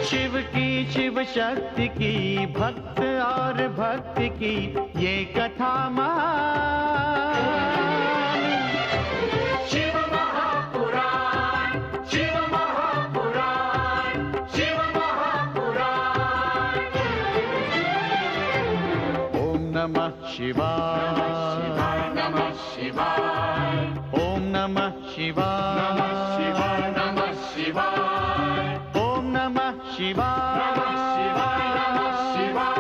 शिव की शिव शक्ति की भक्त और भक्त की ये कथा महान। शिव महापुराण, शिव महापुराण, शिव महापुराण। ओम नमः शिवाय, नमः शिवाय, ओम नमः शिवाय, नमः शिवाय, नमः शिवाय, ओम नमः शिवाय, नमः शिवाय, नमः शिवाय।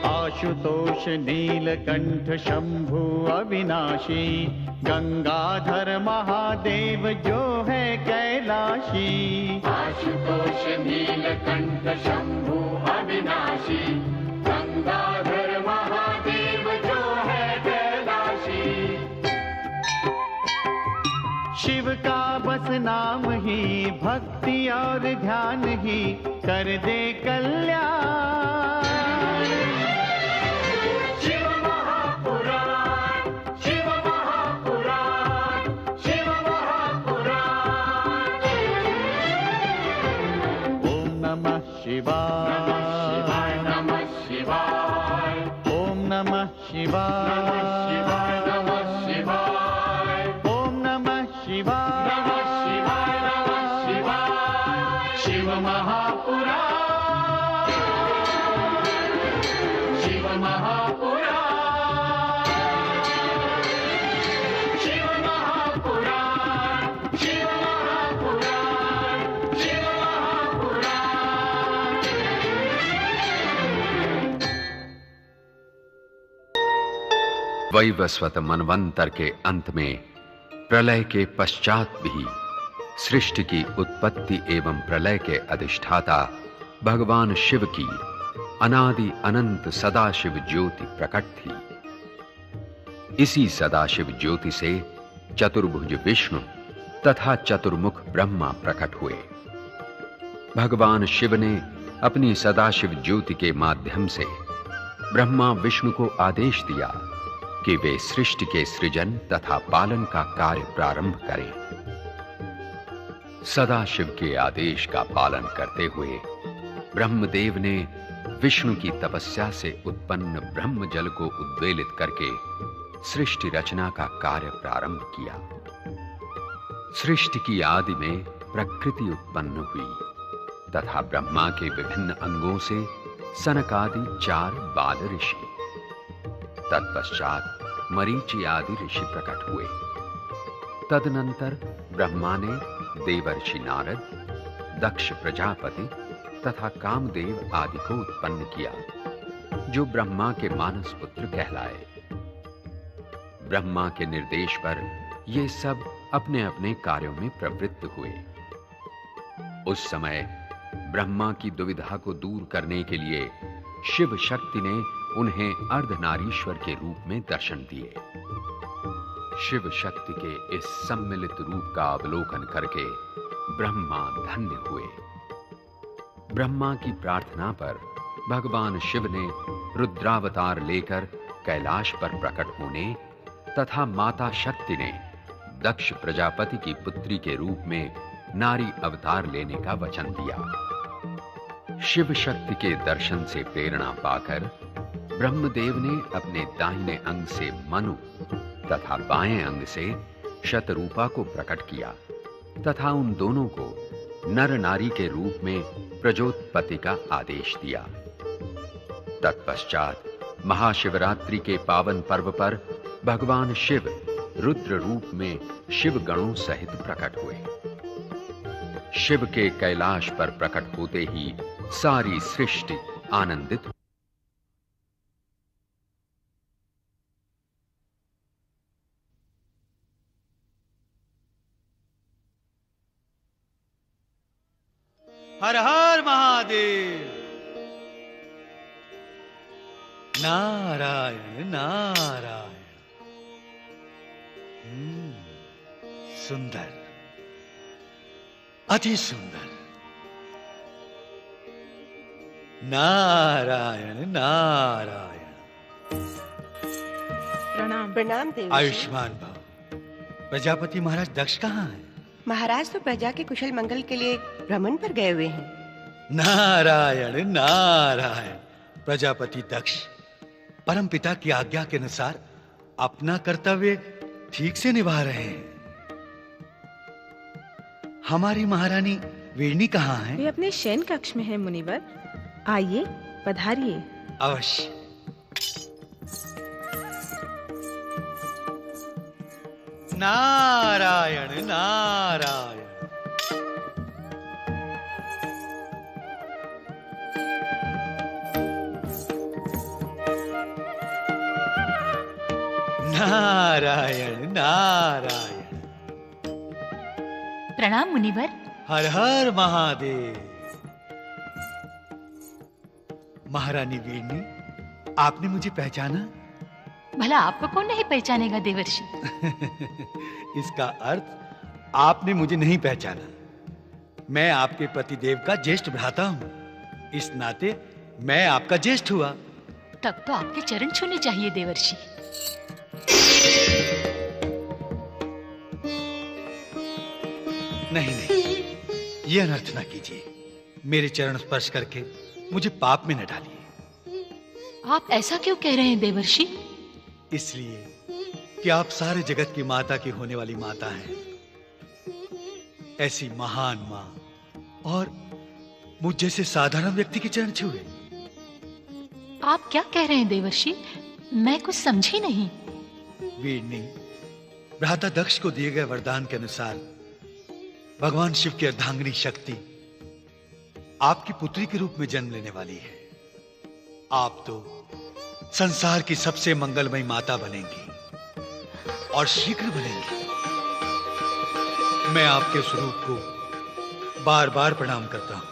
आशुतोष नीलकंठ शंभु अविनाशी, गंगाधर महादेव जो है कैलाशी। आशुतोष नीलकंठ शंभु अविनाशी, गंगाधर महादेव जो है कैलाशी। शिव का बस नाम ही भक्ति और ध्यान ही कर दे कल्याण। शिव महापुराण, शिव महापुराण, शिव महापुराण। ओम नमः शिवाय, नमः शिवाय, ओम नमः शिवाय, नमः शिवाय, नमः शिवाय, ओम नमः शिवाय, नमः शिवाय, नमः शिवाय। शिव महापुराण, शिव महापुराण, शिव महापुराण, शिव महापुराण, शिव महापुराण। वैवस्वत मनवंतर के अंत में प्रलय के पश्चात भी सृष्टि की उत्पत्ति एवं प्रलय के अधिष्ठाता भगवान शिव की अनादि अनंत सदाशिव ज्योति प्रकट थी। इसी सदाशिव ज्योति से चतुर्भुज विष्णु तथा चतुर्मुख ब्रह्मा प्रकट हुए। भगवान शिव ने अपनी सदाशिव ज्योति के माध्यम से ब्रह्मा विष्णु को आदेश दिया कि वे सृष्टि के सृजन तथा पालन का कार्य प्रारंभ करें। सदाशिव के आदेश का पालन करते हुए ब्रह्मदेव ने विष्णु की तपस्या से उत्पन्न ब्रह्म जल को उद्वेलित करके सृष्टि रचना का कार्य प्रारंभ किया। सृष्टि की आदि में प्रकृति उत्पन्न हुई तथा ब्रह्मा के विभिन्न अंगों से सनकादि 4 बाल ऋषि, तत्पश्चात मरीचि आदि ऋषि प्रकट हुए। तदनंतर ब्रह्मा ने देवर्षि नारद, दक्ष प्रजापति तथा कामदेव आदि को उत्पन्न किया, जो ब्रह्मा के मानस पुत्र कहलाए। ब्रह्मा के निर्देश पर ये सब अपने अपने कार्यों में प्रवृत्त हुए। उस समय ब्रह्मा की दुविधा को दूर करने के लिए शिव शक्ति ने उन्हें अर्धनारीश्वर के रूप में दर्शन दिए। शिव शक्ति के इस सम्मिलित रूप का अवलोकन करके ब्रह्मा धन्य हुए। ब्रह्मा की प्रार्थना पर भगवान शिव ने रुद्रावतार लेकर कैलाश पर प्रकट होने तथा माता शक्ति ने दक्ष प्रजापति की पुत्री के रूप में नारी अवतार लेने का वचन दिया। शिव शक्ति के दर्शन से प्रेरणा पाकर ब्रह्मदेव ने अपने दाहिने अंग से मनु तथा बाएं अंग से शतरूपा को प्रकट किया तथा उन दोनों को नर नारी के रूप में प्रजोत्पत्ति का आदेश दिया। तत्पश्चात महाशिवरात्रि के पावन पर्व पर भगवान शिव रुद्र रूप में शिव गणों सहित प्रकट हुए। शिव के कैलाश पर प्रकट होते ही सारी सृष्टि आनंदित हुई। हर हर महादेव। नारायण नारायण। सुंदर, अति सुंदर। नारायण नारायण। प्रणाम। प्रणाम देवर्षि। आयुष्मान भव। प्रजापति महाराज दक्ष कहाँ हैं? महाराज तो प्रजा के कुशल मंगल के लिए भ्रमण पर गए हुए हैं। नारायण नारायण। प्रजापति दक्ष परमपिता की आज्ञा के अनुसार अपना कर्तव्य ठीक से निभा रहे हैं। हमारी महारानी वीरनी कहाँ है? वे अपने शयन कक्ष में है मुनिवर। आइए पधारिए। अवश्य। नारायण नारायण। नारायण नारायण। प्रणाम मुनिवर। हर हर महादेव। महारानी वीरनी, आपने मुझे पहचाना? भला आपको कौन नहीं पहचानेगा देवर्षि। इसका अर्थ आपने मुझे नहीं पहचाना। मैं आपके पतिदेव का ज्येष्ठ भ्राता हूं, इस नाते मैं आपका ज्येष्ठ हुआ। तब तो आपके चरण छूने चाहिए देवर्षि। नहीं नहीं, ये अनर्थ न कीजिए। मेरे चरण स्पर्श करके मुझे पाप में न डालिए। आप ऐसा क्यों कह रहे हैं देवर्षि? इसलिए कि आप सारे जगत की माता की होने वाली माता हैं। ऐसी महान मां और मुझ जैसे साधारण व्यक्ति के चरण छुए। आप क्या कह रहे हैं देवर्षि? मैं कुछ समझी नहीं। वीरनी, भ्राता दक्ष को दिए गए वरदान के अनुसार भगवान शिव की अर्धांगिनी शक्ति आपकी पुत्री के रूप में जन्म लेने वाली है। आप तो संसार की सबसे मंगलमयी माता बनेंगी और शीघ्र बनेंगी। मैं आपके स्वरूप को बार बार प्रणाम करता हूं।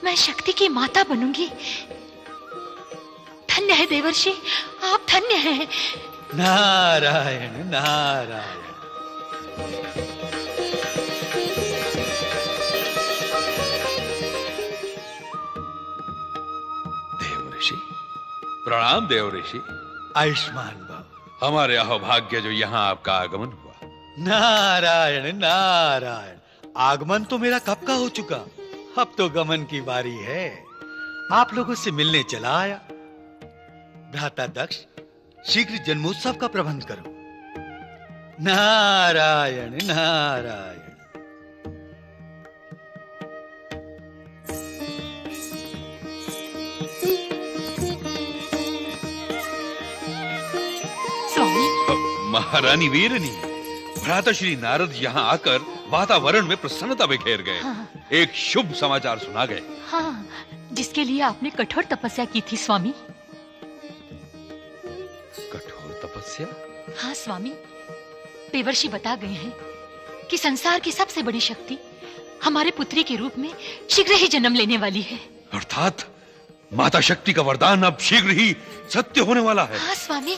मैं शक्ति की माता बनूंगी। धन्य है देवर्षि, आप धन्य हैं। नारायण नारायण। देवऋषि, प्रणाम देवऋषि। आयुष्मान भव। हमारे अहोभाग्य जो यहाँ आपका आगमन हुआ। नारायण नारायण। आगमन तो मेरा कब का हो चुका, अब तो गमन की बारी है। आप लोगों से मिलने चला आया। भ्राता दक्ष, शीघ्र जन्मोत्सव का प्रबंध करो। नारायण नारायण। स्वामी, महारानी वीरनी, भ्राता श्री नारद यहाँ आकर वातावरण में प्रसन्नता बिखेर गए। हाँ। एक शुभ समाचार सुना गए। हाँ, जिसके लिए आपने कठोर तपस्या की थी स्वामी। कठोर तपस्या? हाँ स्वामी, देवर्षि बता गए हैं कि संसार की सबसे बड़ी शक्ति हमारे पुत्री के रूप में शीघ्र ही जन्म लेने वाली है। अर्थात माता शक्ति का वरदान अब शीघ्र ही सत्य होने वाला है। हाँ स्वामी।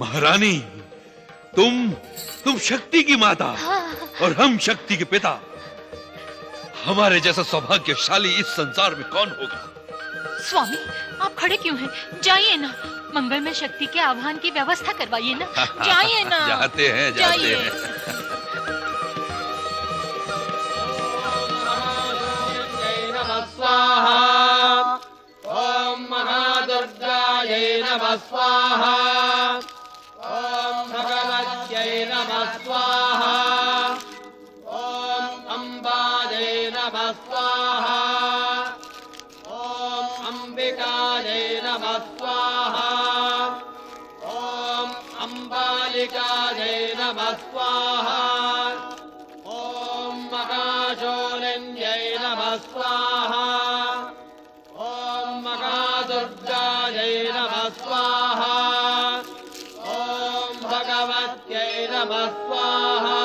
महारानी, तुम शक्ति की माता। हाँ। और हम शक्ति के पिता। हमारे जैसा सौभाग्यशाली इस संसार में कौन होगा? स्वामी, आप खड़े क्यों हैं? जाइए ना, मंगलमय शक्ति के आह्वान की व्यवस्था करवाइए ना। जाइए ना। जाते हैं। स्वाहा। ओम महादुर्गायै नमः स्वाहा। ओम भगवत्यै नमः स्वाहा। ओम अम्बायै नमः स्वाहा। ओम अंबिकायै नमः स्वाहा। ओम अंबालिकायै नमः स्वाहा। ओम महाशूलिन्यै नमः स्वाहा। ओम महादुर्गायै नमः स्वाहा। ओम भगवत्यै नमः स्वाहा।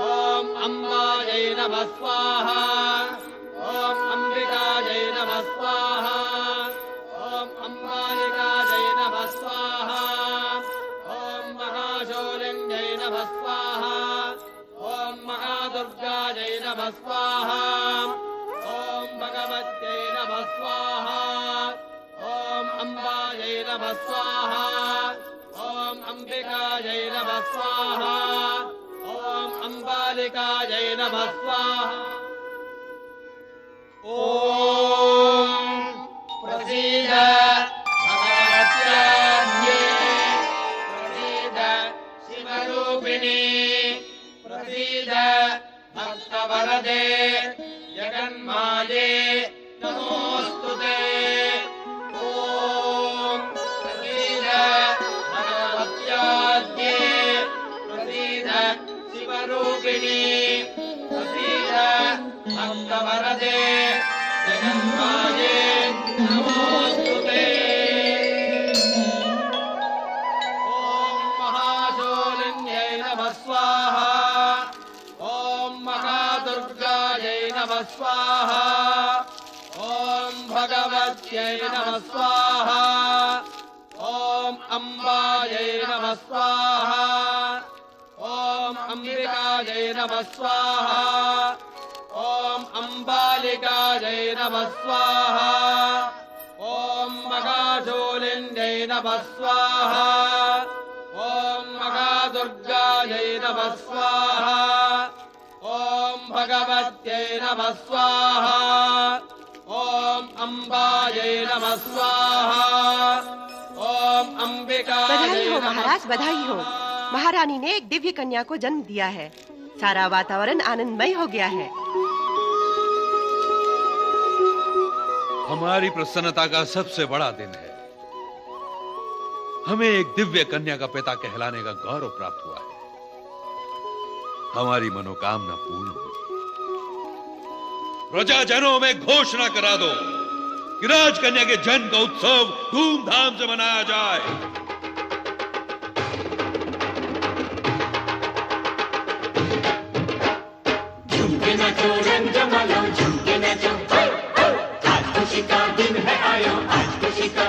ओम अम्बायै नमः स्वाहा। ओम अंबिकायै नमः स्वाहा। ओम अंबालिकायै नमः स्वाहा। ओम महाशूलिन्यै नमः स्वाहा ॐ महादुर्गायै नमः स्वाहा ॐ भगवत्यै नमः स्वाहा ॐ अम्बायै नमः स्वाहा ॐ अम्बिकायै नमः स्वाहा ॐ अम्बालिकायै नमः स्वाहा ॐ प्रसीद भगवत्याद्ये प्रसीद शिवरूपिणी प्रसीद भक्तवरदे जगन्माये नमोऽस्तुते ॐ प्रसीद भगवत्याद्ये प्रसीद शिवरूपिणी प्रसीद भक्तवरदे जगन्माये नमोऽस्तुते ॐ महाशूलिन्यै नमः स्वाहा ॐ महादुर्गायै नमः स्वाहा ॐ भगवत्यै नमः स्वाहा ॐ अम्बायै नमः स्वाहा ॐ अम्बिकायै नमः स्वाहा ॐ अम्बालिकायै नमः स्वाहा ॐ महाशूलिन्यै नमः स्वाहा ॐ महादुर्गायै नमः स्वाहा ॐ भगवत्यै नमः स्वाहा ॐ अम्बायै नमः स्वाहा ॐ अम्बिकायै बधाई हो नमः महाराज, बधाई हो। महारानी ने एक दिव्य कन्या को जन्म दिया है। सारा वातावरण आनंदमय हो गया है। हमारी प्रसन्नता का सबसे बड़ा दिन है। हमें एक दिव्य कन्या का पिता कहलाने का गौरव प्राप्त हुआ है। हमारी मनोकामना पूर्ण हुई। प्रजाजनों में घोषणा करा दो कि राजकन्या के जन्म का उत्सव धूमधाम से मनाया जाए। झुमके नाचो रंग जमालो, झुमके नाचो, आज खुशी का दिन है आयो, आज खुशी का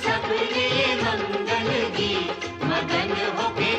सब ये मंगल गीत मगन होके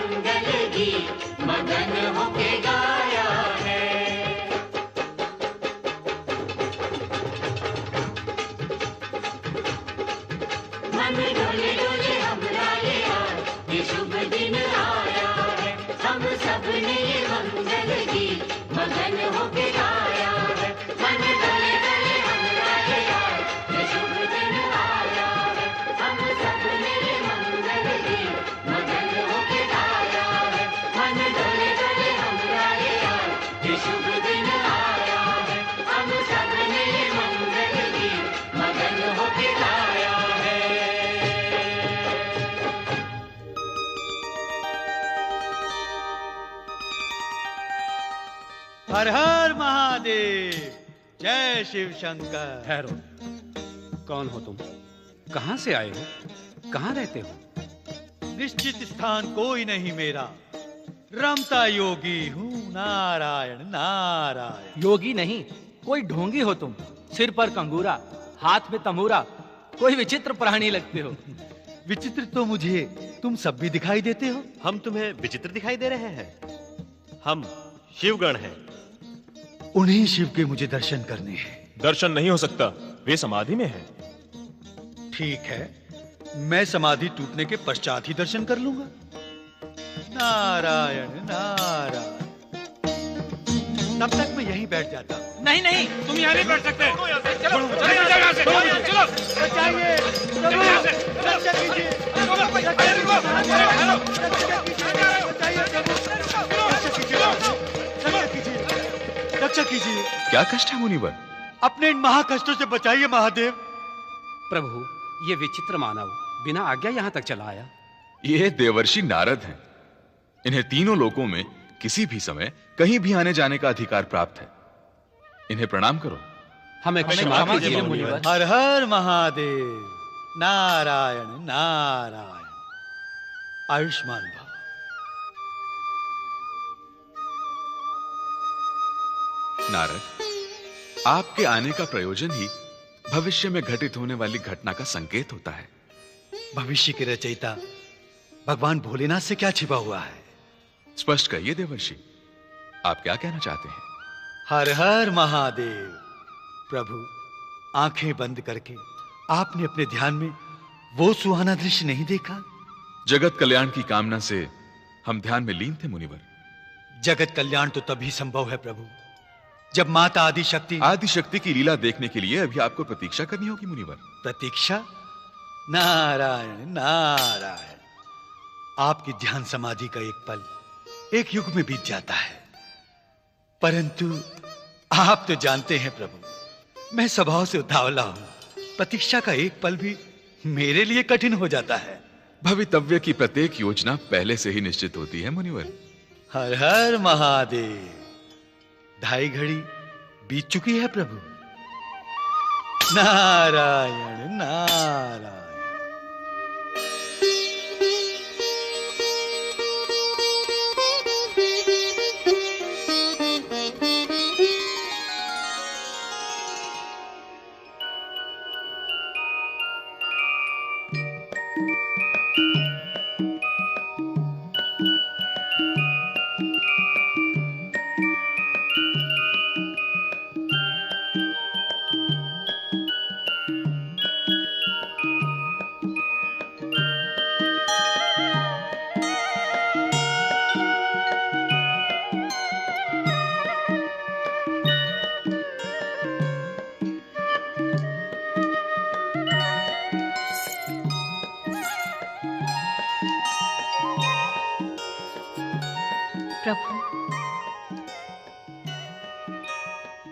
मंगल गीत मगन होके गाया है। मन डोले डोले हमरा ये आज ये शुभ दिन आया है। हम सब ने ये मंगल गीत मगन होके गाया है। मन डोले डोले हमरा ये आज ये शुभ दिन आया है। हम सब ने ये मंगल गीत मगन होके गाया है। मन डोले डोले हमरा ये आज ये शुभ दिन आया है। हम सब ने ये मंगल गीत मगन होके गाया है। हर हर महादेव, जय शिव शंकर। ठहरो, कौन हो तुम? कहां से आए हो? कहां रहते हो? निश्चित स्थान कोई नहीं मेरा, रमता योगी हूँ, नारायण नारायण। योगी नहीं, कोई ढोंगी हो तुम। सिर पर कंगूरा, हाथ में तमूरा, कोई विचित्र प्राणी लगते हो। विचित्र तो मुझे तुम सब भी दिखाई देते हो। हम तुम्हें विचित्र दिखाई दे रहे हैं? हम शिवगण हैं। उन्हीं शिव के मुझे दर्शन करने हैं। दर्शन नहीं हो सकता, वे समाधि में हैं। ठीक है, मैं समाधि टूटने के पश्चात ही दर्शन कर लूंगा। नारायण नारायण। तब तक मैं यहीं बैठ जाता हूँ। नहीं नहीं, तुम यहाँ नहीं बैठ सकते। चलो चलो, बचाइए, रक्षा कीजिए, रक्षा कीजिए। क्या कष्ट है मुनिवर? अपने इन महाकष्टों से बचाइए महादेव। प्रभु, ये विचित्र मानव बिना आज्ञा यहाँ तक चला आया। ये देवर्षि नारद हैं। इन्हें तीनों लोकों में किसी भी समय कहीं भी आने जाने का अधिकार प्राप्त है। इन्हें प्रणाम करो। हमें क्षमा कीजिए मुनिवर। हर हर महादेव, नारायण नारायण। आयुष्मान भव। नारद, आपके आने का प्रयोजन ही भविष्य में घटित होने वाली घटना का संकेत होता है। भविष्य के रचयिता भगवान भोलेनाथ से क्या छिपा हुआ है? स्पष्ट कहिए देवर्षि, आप क्या कहना चाहते हैं? हर हर महादेव। प्रभु, आंखें बंद करके आपने अपने ध्यान में वो सुहाना दृश्य नहीं देखा? जगत कल्याण की कामना से हम ध्यान में लीन थे मुनिवर। जगत कल्याण तो तभी संभव है प्रभु, जब माता आदिशक्ति की लीला देखने के लिए अभी आपको प्रतीक्षा करनी होगी मुनिवर। प्रतीक्षा? नारायण नारायण। आपकी ध्यान समाधि का एक पल एक युग में बीत जाता है, परंतु आप तो जानते हैं प्रभु, मैं स्वभाव से उतावला हूं। प्रतीक्षा का एक पल भी मेरे लिए कठिन हो जाता है। भवितव्य की प्रत्येक योजना पहले से ही निश्चित होती है मुनिवर। हर हर महादेव। 2:30 घड़ी बीत चुकी है प्रभु। नारायण नारायण। प्रभु,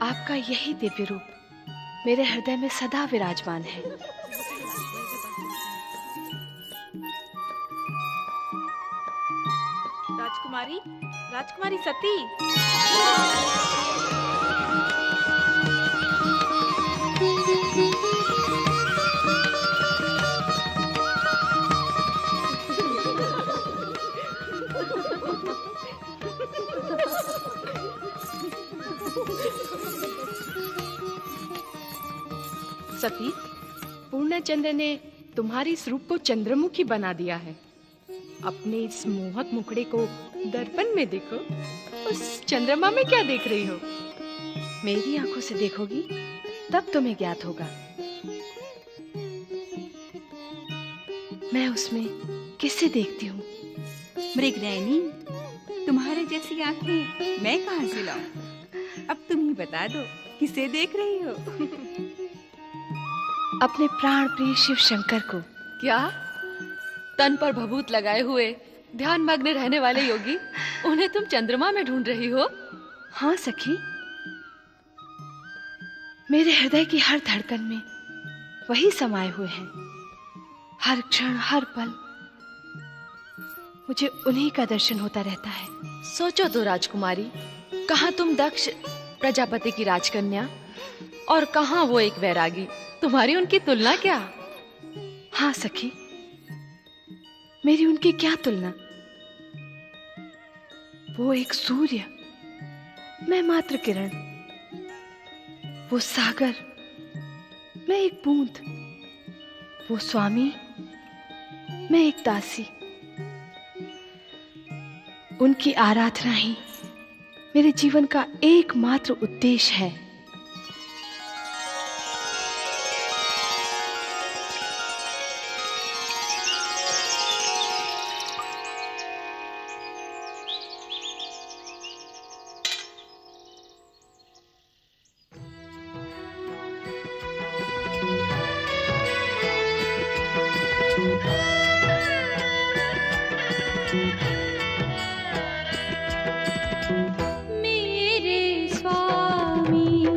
आपका यही दिव्य रूप मेरे हृदय में सदा विराजमान है। राजकुमारी, राजकुमारी सती। सती, पूर्णचंद्र ने तुम्हारी इस रूप को चंद्रमुखी बना दिया है। अपने इस मोहक मुखड़े को दर्पण में देखो। उस चंद्रमा में क्या देख रही हो? मेरी आंखों से देखोगी तब तुम्हें ज्ञात होगा। मैं उसमें किसे देखती हूँ? मृगनयनी, तुम्हारे जैसी आंखें मैं कहाँ से लाऊं? अब तुम ही बता दो, किसे देख रही हो? अपने प्राण प्रिय शिव शंकर को। क्या? तन पर भभूत लगाए हुए ध्यान मग्न रहने वाले योगी, उन्हें तुम चंद्रमा में ढूंढ रही हो? हाँ सखी, मेरे हृदय की हर धड़कन में वही समाये हुए हैं। हर क्षण हर पल मुझे उन्हीं का दर्शन होता रहता है। सोचो तो राजकुमारी, कहाँ तुम दक्ष प्रजापति की राजकन्या और कहाँ वो एक वैरागी। तुम्हारी उनकी तुलना क्या? हाँ सखी, मेरी उनकी क्या तुलना। वो एक सूर्य, मैं मात्र किरण। वो सागर, मैं एक बूंद। वो स्वामी, मैं एक दासी। उनकी आराधना ही मेरे जीवन का एकमात्र उद्देश्य है। मेरे स्वामी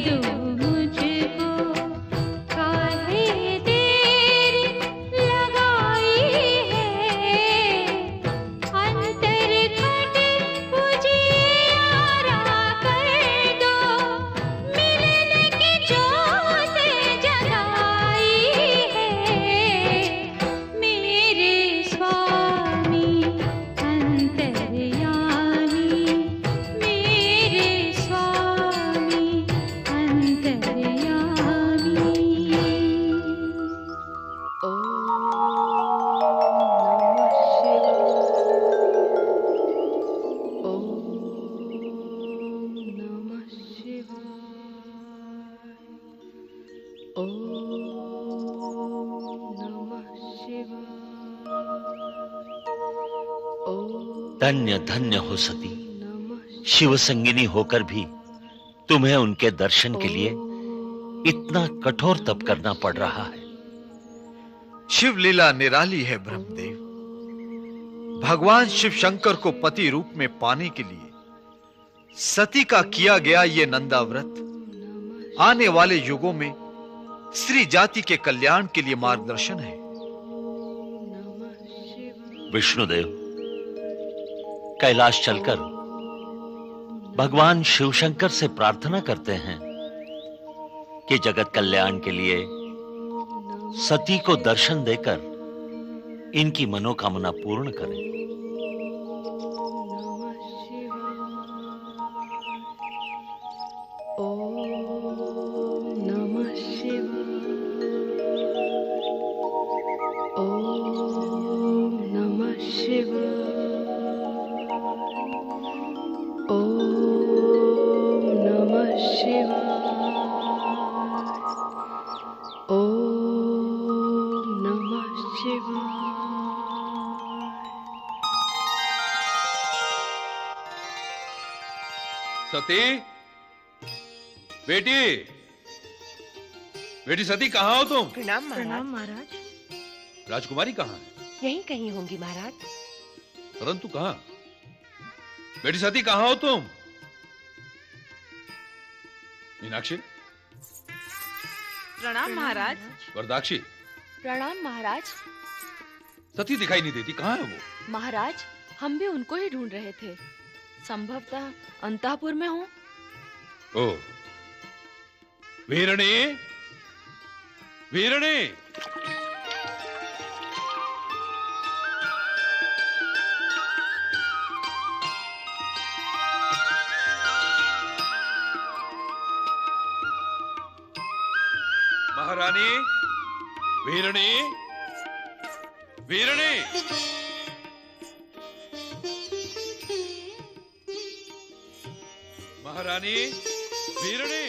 दो मुझको, काहे देर लगाई है, अंतर घट उजियारा कर दो, मिलने की जोत जगाई है, मेरे स्वामी अंतर्यामी, मेरे स्वामी अंतर्यामी। धन्य धन्य हो सती, शिव संगिनी होकर भी तुम्हें उनके दर्शन के लिए इतना कठोर तप करना पड़ रहा है। शिव लीला निराली है ब्रह्मदेव। भगवान शिव शंकर को पति रूप में पाने के लिए सती का किया गया ये नंदा व्रत आने वाले युगों में स्त्री जाति के कल्याण के लिए मार्गदर्शन है। विष्णुदेव, कैलाश चलकर भगवान शिव शंकर से प्रार्थना करते हैं कि जगत कल्याण के लिए सती को दर्शन देकर इनकी मनोकामना पूर्ण करें। नमः शिवाय, ओम नमः शिवाय, ओम नमः शिवाय, ओम नमः शिवाय। सती, बेटी, बेटी सती, कहाँ हो तुम? प्रणाम महाराज। प्रणाम महाराज। राजकुमारी कहाँ है? यहीं कहीं होंगी महाराज। परंतु कहाँ? बेटी सती, कहाँ हो तुम? मीनाक्षी, प्रणाम महाराज। वरदाक्षी, प्रणाम महाराज। सती दिखाई नहीं देती, कहाँ है वो? महाराज, हम भी उनको ही ढूंढ रहे थे, संभवतः अंतःपुर में हो। ओ, वीरणी, वीरणी, महारानी, वीरणी, वीरणी, महारानी, वीरणी।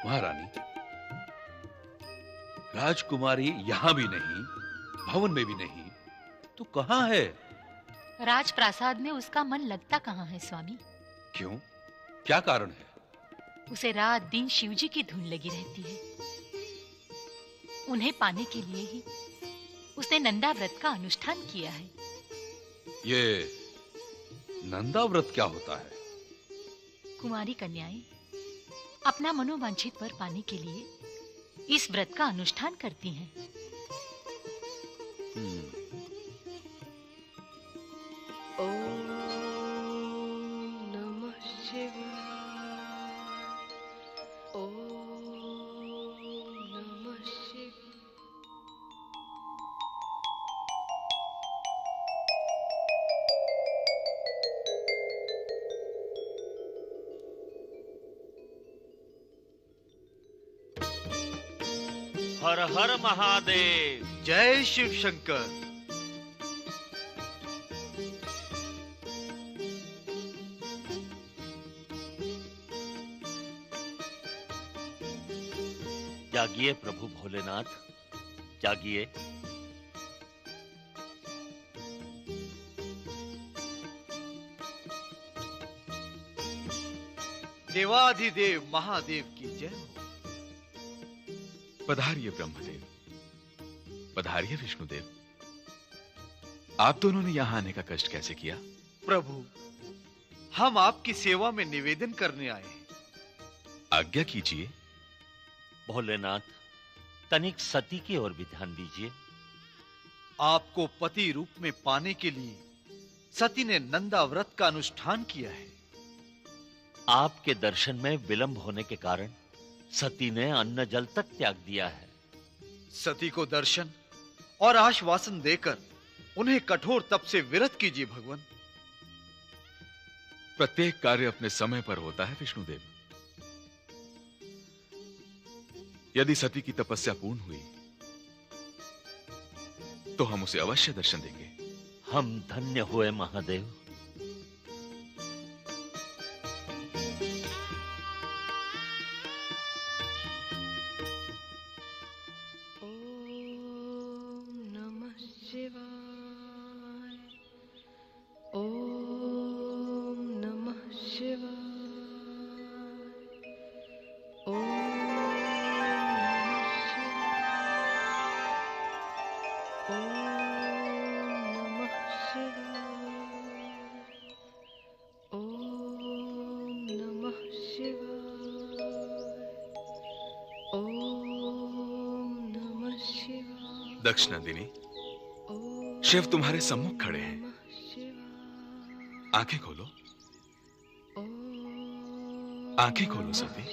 महारानी, राजकुमारी यहां भी नहीं, भवन में भी नहीं, तो कहां है? राजप्रासाद में उसका मन लगता कहाँ है स्वामी? क्यों? क्या कारण है? उसे रात दिन शिवजी की धुन लगी रहती है। उन्हें पाने के लिए ही उसने नंदा व्रत का अनुष्ठान किया है। ये नंदा व्रत क्या होता है? कुमारी कन्याएं अपना मनोवांछित वर पाने के लिए इस व्रत का अनुष्ठान करती हैं। ओम नमः शिवाय, ओम नमः शिवाय। हर हर महादेव। जय शिव शंकर। जागिए प्रभु भोलेनाथ, जागिए। देवाधिदेव महादेव की जय हो। पधारिए ब्रह्मदेव, पधारिए विष्णुदेव। आप दोनों ने यहां आने का कष्ट कैसे किया? प्रभु, हम आपकी सेवा में निवेदन करने आए हैं। आज्ञा कीजिए। भोलेनाथ, तनिक सती की ओर भी ध्यान दीजिए। आपको पति रूप में पाने के लिए सती ने नंदा व्रत का अनुष्ठान किया है। आपके दर्शन में विलंब होने के कारण सती ने अन्न जल तक त्याग दिया है। सती को दर्शन और आश्वासन देकर उन्हें कठोर तप से विरत कीजिए भगवान। प्रत्येक कार्य अपने समय पर होता है विष्णुदेव। यदि सती की तपस्या पूर्ण हुई तो हम उसे अवश्य दर्शन देंगे। हम धन्य हुए महादेव। दक्ष नंदिनी, शिव तुम्हारे सम्मुख खड़े हैं। आंखें खोलो, आंखें खोलो सती।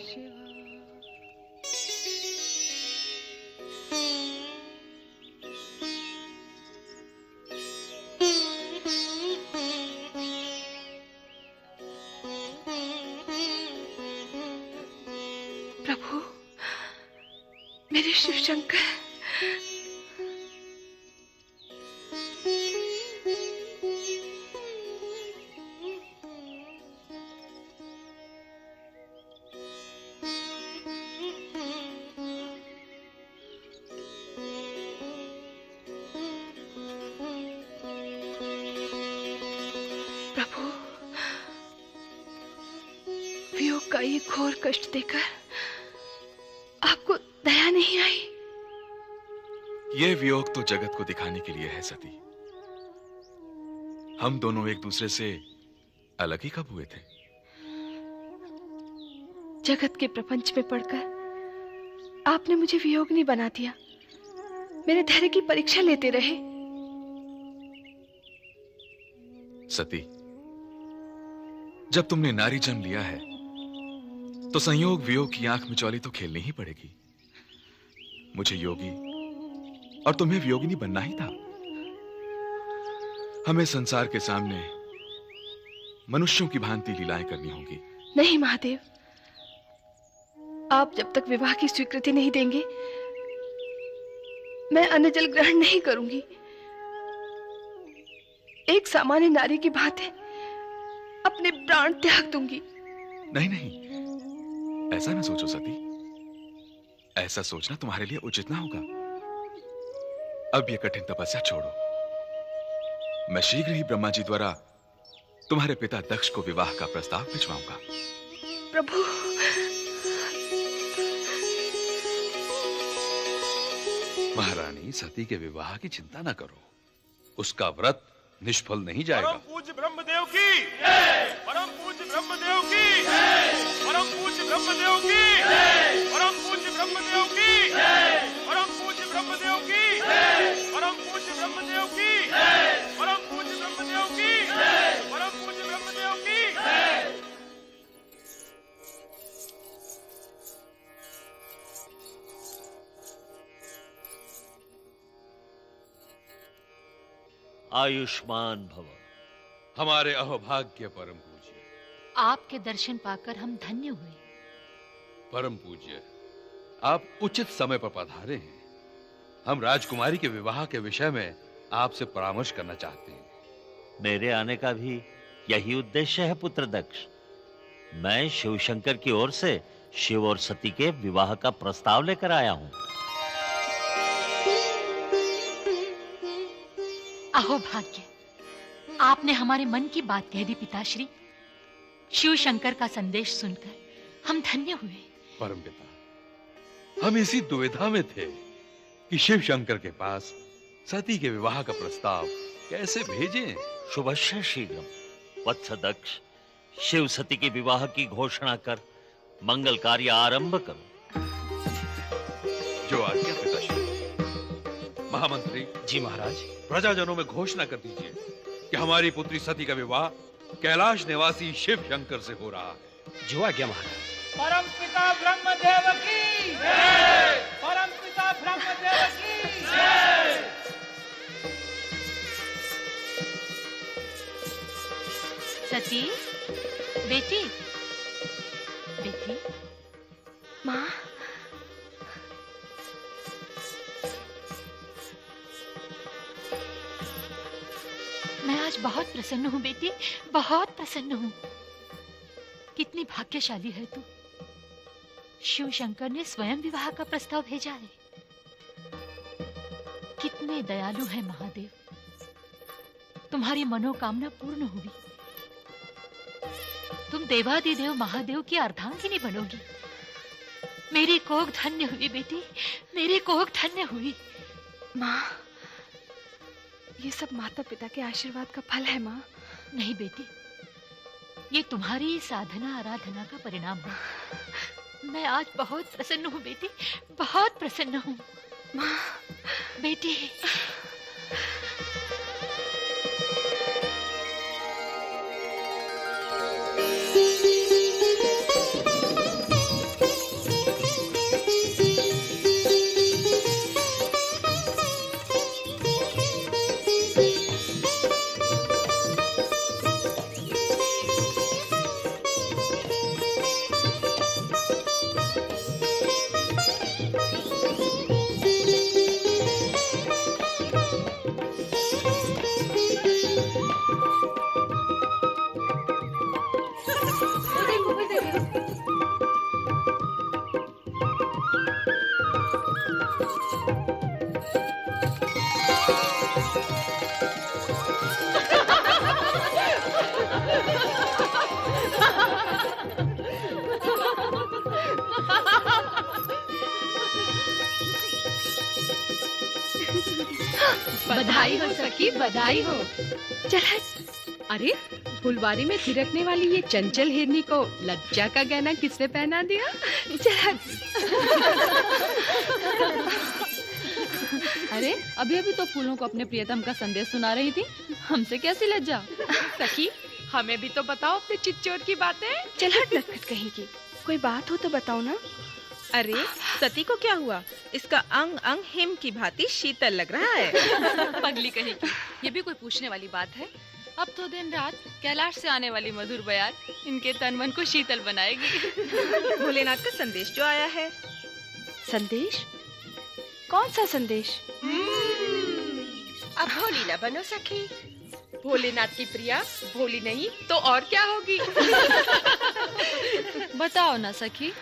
प्रभु, मेरे शिव शंकर, वियोग का ये घोर कष्ट देकर आपको दया नहीं आई? यह वियोग तो जगत को दिखाने के लिए है सती। हम दोनों एक दूसरे से अलग ही कब हुए थे? जगत के प्रपंच में पड़कर आपने मुझे वियोगनी बना दिया। मेरे धैर्य की परीक्षा लेते रहे। सती, जब तुमने नारी जन्म लिया है तो संयोग वियोग की आंख मिचौली तो खेलनी ही पड़ेगी। मुझे योगी और तुम्हें वियोगिनी बनना ही था। हमें संसार के सामने मनुष्यों की भांति लीलाएं करनी होंगी। नहीं महादेव, आप जब तक विवाह की स्वीकृति नहीं देंगे मैं अन्न जल ग्रहण नहीं करूंगी। एक सामान्य नारी की भांति अपने प्राण त्याग दूंगी। नहीं नहीं, ऐसा ना सोचो सती। ऐसा सोचना तुम्हारे लिए उचित ना होगा। अब ये कठिन तपस्या छोड़ो। मैं शीघ्र ही ब्रह्मा जी द्वारा तुम्हारे पिता दक्ष को विवाह का प्रस्ताव भिजवाऊंगा। प्रभु, महारानी, सती के विवाह की चिंता न करो। उसका व्रत निष्फल नहीं जाएगा। परम पूज्य ब्रह्मदेव की, परम पूज्य ब्रह्मदेव की, परम पूज्य ब्रह्मदेव की, परम पूज्य ब्रह्मदेव की, परम पूज्य ब्रह्मदेव की, परम पूज्य ब्रह्मदेव की, परम पूज्य ब्रह्मदेव की, परम पूज्य ब्रह्मदेव की। आयुष्मान भव। हमारे अहोभाग्य परम पूज्य, आपके दर्शन पाकर हम धन्य हुए। परम पूज्य, आप उचित समय पर पधारे हैं। हम राजकुमारी के विवाह के विषय में आपसे परामर्श करना चाहते हैं। मेरे आने का भी यही उद्देश्य है पुत्र दक्ष। मैं शिव शंकर की ओर से शिव और सती के विवाह का प्रस्ताव लेकर आया हूं। अहो भाग्य, आपने हमारे मन की बात कह दी पिताश्री। शिव शंकर का संदेश सुनकर हम धन्य हुए। परम पिता, हम इसी दुविधा में थे कि शिव शंकर के पास सती के विवाह का प्रस्ताव कैसे भेजें? शुभस्य शीघ्रम। वत्स दक्ष, शिव सती के विवाह की घोषणा कर मंगल कार्य आरंभ करो। जो आज्ञा पिताश्री। महामंत्री जी महाराज। प्रजाजनों में घोषणा कर दीजिए कि हमारी पुत्री सती का विवाह कैलाश निवासी शिव शंकर से हो रहा है। जो आज्ञा महाराज। परम पिता ब्रह्मदेव की जय। परम पिता ब्रह्मदेव की जय। सती, बेटी, बेटी। माँ, मैं आज बहुत प्रसन्न हूँ बेटी, बहुत प्रसन्न हूँ। कितनी भाग्यशाली है तू। शिव शंकर ने स्वयं विवाह का प्रस्ताव भेजा है। कितने दयालु है महादेव। तुम्हारी मनोकामना पूर्ण हुई। तुम देवादिदेव महादेव की अर्धांगिनी बनोगी। मेरी कोख धन्य हुई बेटी, मेरी कोख धन्य हुई। माँ, ये सब माता पिता के आशीर्वाद का फल है माँ। नहीं बेटी, ये तुम्हारी साधना आराधना का परिणाम है। मैं आज बहुत प्रसन्न हूँ बेटी, बहुत प्रसन्न हूँ। माँ, बेटी। बधाई हो सखी, बधाई हो। चल अरे, फुलवारी में थिरकने वाली ये चंचल हिरनी को लज्जा का गहना किसने पहना दिया? चल। अरे अभी अभी तो फूलों को अपने प्रियतम का संदेश सुना रही थी, हमसे कैसी लज्जा? सखी, हमें भी तो बताओ अपने चिच्चोर की बातें। चल हट नटखट कहेगी, कोई बात हो तो बताओ ना। अरे सती को क्या हुआ? इसका अंग अंग हिम की भांति शीतल लग रहा है। पगली कहेगी, ये भी कोई पूछने वाली बात है? अब तो दिन रात कैलाश से आने वाली मधुर बयार इनके तन मन को शीतल बनाएगी। भोलेनाथ का संदेश जो आया है। संदेश? कौन सा संदेश? अब भोली ना बनो सखी। भोलेनाथ की प्रिया भोली नहीं तो और क्या होगी? बताओ ना सखी,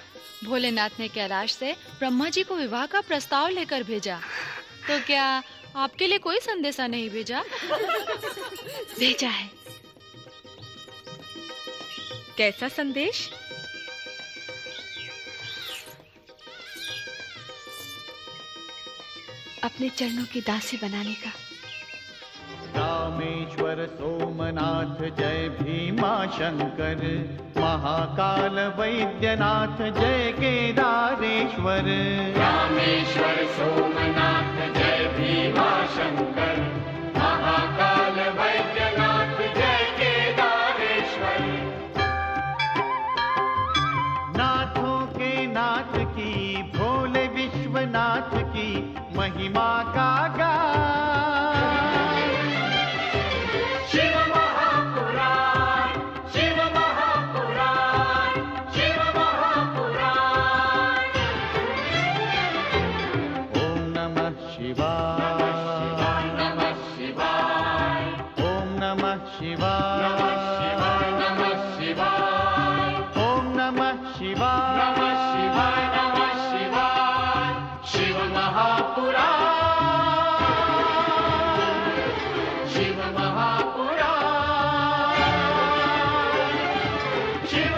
भोलेनाथ ने कैलाश से ब्रह्मा जी को विवाह का प्रस्ताव लेकर भेजा, तो क्या आपके लिए कोई संदेशा नहीं भेजा? भेजा है। कैसा संदेश? अपने चरणों की दासी बनाने का। रामेश्वर सोमनाथ जय भीमा शंकर, महाकाल वैद्यनाथ जय केदारेश्वर। रामेश्वर सोमनाथ जय भीमा शंकर, महाकाल वैद्यनाथ जय केदारेश्वर। नाथों के नाथ की, भोले विश्वनाथ की महिमा का गान। शिव महापुराण, शिव महापुराण, शिव महापुराण। ओम नमः शिवाय, नमः शिवाय, ओम नमः शिवाय, नमः शिवाय, ओम नमः शिवाय, नमः शिवाय, नमः शिवाय। शिव महापुराण, शिव महापुराण, शिव